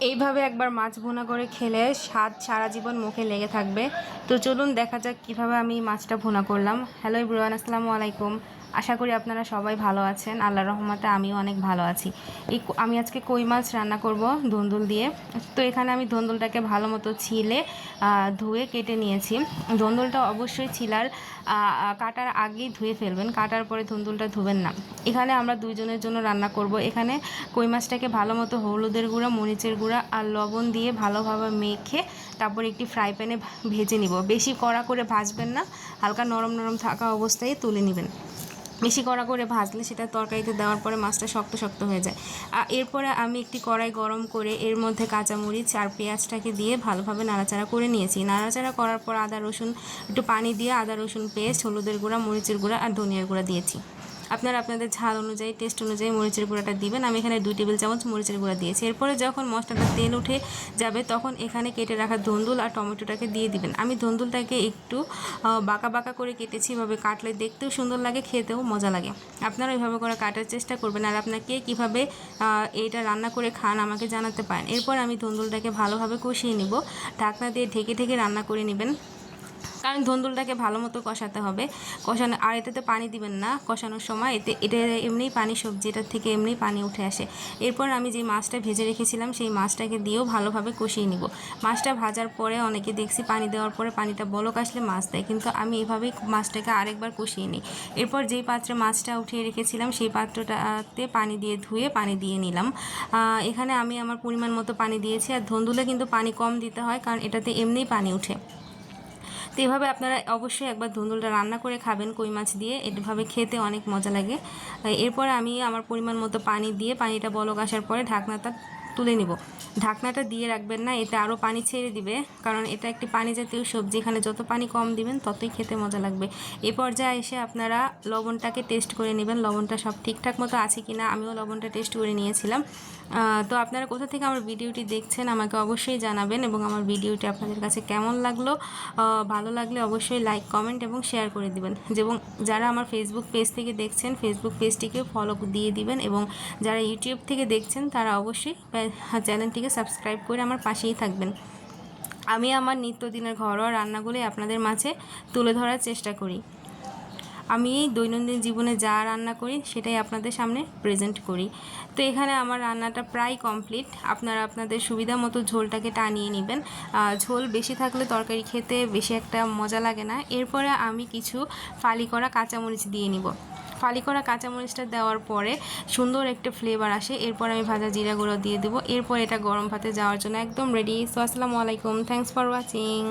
এইভাবে একবার মাছ ভুনা করে খেলে স্বাদ সারা জীবন মুখে লেগে থাকবে। তো চলুন দেখা যাক কীভাবে আমি মাছটা ভুনা করলাম। হ্যালো এভরিওয়ান, আসসালামু আলাইকুম। আশা করি আপনারা সবাই ভালো আছেন। আল্লাহর রহমতে আমিও অনেক ভালো আছি। আমি আজকে কই মাছ রান্না করব ধুন্দুল দিয়ে। তো এখানে আমি ধুন্দুলটাকে ভালো মতো ছিলে ধুয়ে কেটে নিয়েছি। ধুন্দুলটা অবশ্যই ছিলার কাটার আগেই ধুয়ে ফেলবেন, কাটার পরে ধুন্দুলটা ধুবেন না। এখানে আমরা দুইজনের জন্য রান্না করব। এখানে কই মাছটাকে ভালো মতো হলুদের গুঁড়া, মরিচের গুঁড়া আর লবণ দিয়ে ভালোভাবে মেখে তারপর একটি ফ্রাই প্যানে ভেজে নিব। বেশি কড়া করে ভাজবেন না, হালকা নরম নরম থাকা অবস্থায় তুলে নেবেন। বেশি কড়া করে ভাজলে সেটা তরকারিতে দেওয়ার পরে মাছটা শক্ত শক্ত হয়ে যায়। এরপরে আমি একটি কড়াই গরম করে এর মধ্যে কাঁচামরিচ আর পেঁয়াজটাকে দিয়ে ভালোভাবে নাড়াচাড়া করে নিয়েছি। নাড়াচাড়া করার পর আদা রসুন একটু পানি দিয়ে আদা রসুন পেস্ট, হলুদের গুঁড়া, মরিচের গুঁড়া আর ধনিয়ার গুঁড়া দিয়েছি। আপনারা আপনাদের ঝাল অনুযায়ী, টেস্ট অনুযায়ী মরিচের গুঁড়াটা দিবেন। আমি এখানে 2 টেবিল চামচ মরিচের গুঁড়া দিয়েছি। এরপরে যখন মশলাটা তেল উঠে যাবে তখন এখানে কেটে রাখা ধুন্দুল আর টমেটোটাকে দিয়ে দিবেন। আমি ধুন্দুলটাকে একটু বাঁকা বাঁকা করে কেটেছি। এভাবে কাটলে দেখতেও সুন্দর লাগে, খেতেও মজা লাগে। আপনারা ওইভাবে করে কাটার চেষ্টা করবেন। আর আপনাকে কীভাবে এইটা রান্না করে খান আমাকে জানাতে পারেন। এরপর আমি ধুন্দুলটাকে ভালোভাবে কষিয়ে নিব। ঢাকনা দিয়ে ঢেকে ঢেকে রান্না করে নেবেন, কারণ ধুন্দুলটাকে ভালো মতো কষাতে হবে। কষানো আর এটাতে পানি দিবেন না কষানোর সময়, এটা এমনিই পানি, সবজি এটার থেকে এমনিই পানি উঠে আসে। এরপর আমি যে মাছটা ভেজে রেখেছিলাম সেই মাছটাকে দিয়েও ভালোভাবে কষিয়ে নিব। মাছটা ভাজার পরে অনেকে দেখছি পানি দেওয়ার পরে পানিটা বলক আসলে মাছ দেয়, কিন্তু আমি এভাবেই মাছটাকে আরেকবার কষিয়ে নিই। এরপর যেই পাত্রে মাছটা উঠিয়ে রেখেছিলাম সেই পাত্রটাতে পানি দিয়ে ধুয়ে পানি দিয়ে নিলাম। এখানে আমি আমার পরিমাণ মতো পানি দিয়েছি। আর ধুন্দুলে কিন্তু পানি কম দিতে হয়, কারণ এটাতে এমনিই পানি উঠে। তো এভাবে আপনারা অবশ্যই একবার ধুন্দুলটা রান্না করে খাবেন কই মাছ দিয়ে, এভাবে খেতে অনেক মজা লাগে। এরপরে আমি আমার পরিমাণ মতো পানি দিয়ে পানিটা বলক আসার পরে ঢাকনাটা তুলে নিব। ঢাকনাটা দিয়ে রাখবেন না, এতে আরও পানি ছেড়ে দিবে, কারণ এটা একটি পানি জাতীয় সবজি। এখানে যত পানি কম দিবেন ততই খেতে মজা লাগবে। এই পর্যায়ে এসে আপনারা লবণটাকে টেস্ট করে নেবেন, লবণটা সব ঠিকঠাক মতো আছে কি না। আমিও লবণটা টেস্ট করে নিয়েছিলাম। তো আপনারা কোথা থেকে আমার ভিডিওটি দেখছেন আমাকে অবশ্যই জানাবেন, এবং আমার ভিডিওটি আপনাদের কাছে কেমন লাগলো। ভালো লাগলে অবশ্যই লাইক, কমেন্ট এবং শেয়ার করে দিবেন। এবং যারা আমার ফেসবুক পেজ থেকে দেখছেন ফেসবুক পেজটিকে ফলো দিয়ে দিবেন, এবং যারা ইউটিউব থেকে দেখছেন তারা অবশ্যই চ্যানেলটিকে সাবস্ক্রাইব করে আমার পাশেই থাকবেন। আমি আমার নিত্যদিনের ঘরোয়া রান্নাগুলি আপনাদের মাঝে তুলে ধরার চেষ্টা করি। আমি দৈনন্দিন জীবনে যা রান্না করি সেটাই আপনাদের সামনে প্রেজেন্ট করি। তো এখানে আমার রান্নাটা প্রায় কমপ্লিট। আপনারা আপনাদের সুবিধা মতো ঝোলটাকে টানিয়ে নেবেন। ঝোল বেশি থাকলে তরকারি খেতে বেশি একটা মজা লাগে না। এরপরে আমি কিছু ফালি করা কাঁচামরিচ দিয়ে নিব। ফালি করা কাঁচামরিচটা দেওয়ার পরে সুন্দর একটা ফ্লেভার আসে। এরপর আমি ভাজা জিরা গুঁড়ো দিয়ে দেবো। এরপর এটা গরম ভাতে যাওয়ার জন্য একদম রেডি। সো আসসালামু আলাইকুম, থ্যাংকস ফর ওয়াচিং।